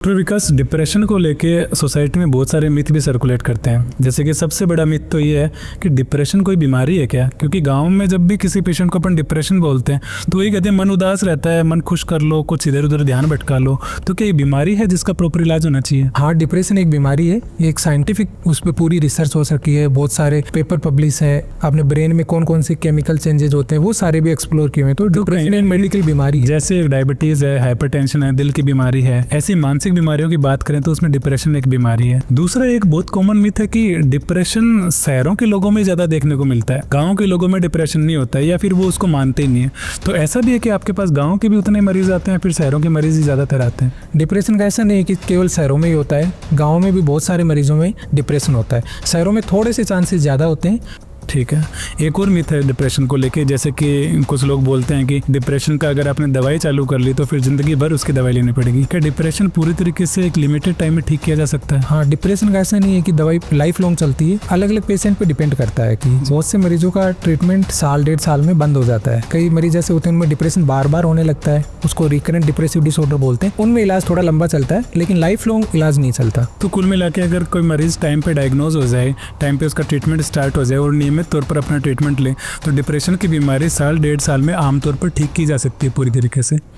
Doctor विकास, depression को लेके society में बहुत सारे मिथ भी सर्कुलेट करते हैं। जैसे कि सबसे बड़ा मिथ तो ये है कि डिप्रेशन कोई बीमारी है क्या। क्योंकि गांव में जब भी किसी पेशेंट को अपन डिप्रेशन बोलते हैं तो ये कहते हैं मन उदास रहता है, मन खुश कर लो, कुछ इधर उधर ध्यान भटका लो। तो क्या ये बीमारी है जिसका प्रॉपर इलाज होना चाहिए? हाँ, डिप्रेशन एक बीमारी है। ये एक साइंटिफिक उस पर पूरी रिसर्च हो सकी है, बहुत सारे पेपर पब्लिश है। अपने ब्रेन में कौन कौन से केमिकल चेंजेस होते हैं वो सारे भी एक्सप्लोर किए हुए हैं। तो डिप्रेशन एक मेडिकल बीमारी है। जैसे डायबिटीज है, हाइपरटेंशन है, दिल की बीमारी है, ऐसी मानसिक बीमारियों की बात करें तो उसमें डिप्रेशन एक बीमारी है। दूसरा एक बहुत कॉमन मिथ है कि डिप्रेशन शहरों के लोगों में ज्यादा देखने को मिलता है, गाँव के लोगों में डिप्रेशन नहीं होता है, या फिर वो उसको मानते ही नहीं है। तो ऐसा भी है कि आपके पास गाँव के भी उतने मरीज आते हैं, फिर शहरों के मरीज ही ज्यादातर आते हैं? डिप्रेशन का ऐसा नहीं है कि केवल शहरों में ही होता है, गाँव में भी बहुत सारे मरीजों में डिप्रेशन होता है। शहरों में थोड़े से चांसेस ज़्यादा होते हैं। ठीक है। एक और मिथ है डिप्रेशन को लेके, जैसे कि कुछ लोग बोलते हैं कि डिप्रेशन का अगर आपने दवाई चालू कर ली तो फिर जिंदगी भर उसकी दवाई लेनी पड़ेगी। क्या डिप्रेशन पूरी तरीके से एक लिमिटेड टाइम में ठीक किया जा सकता है? हाँ, डिप्रेशन का ऐसा नहीं है कि दवाई लाइफ लॉन्ग चलती है। अलग अलग पेशेंट पे डिपेंड करता है कि बहुत से मरीजों का ट्रीटमेंट साल 1.5 साल में बंद हो जाता है। कई मरीज ऐसे होते हैं उनमें डिप्रेशन बार बार होने लगता है, उसको रिकरेंट डिप्रेसिव डिसऑर्डर बोलते हैं। उनमें इलाज थोड़ा लंबा चलता है, लेकिन लाइफ लॉन्ग इलाज नहीं चलता। तो कुल मिला के अगर कोई मरीज टाइम पे डायग्नोज हो जाए, टाइम पे उसका ट्रीटमेंट स्टार्ट हो जाए और नियमित तौर पर अपना ट्रीटमेंट ले, तो डिप्रेशन की बीमारी साल 1.5 साल में आमतौर पर ठीक की जा सकती है पूरी तरीके से।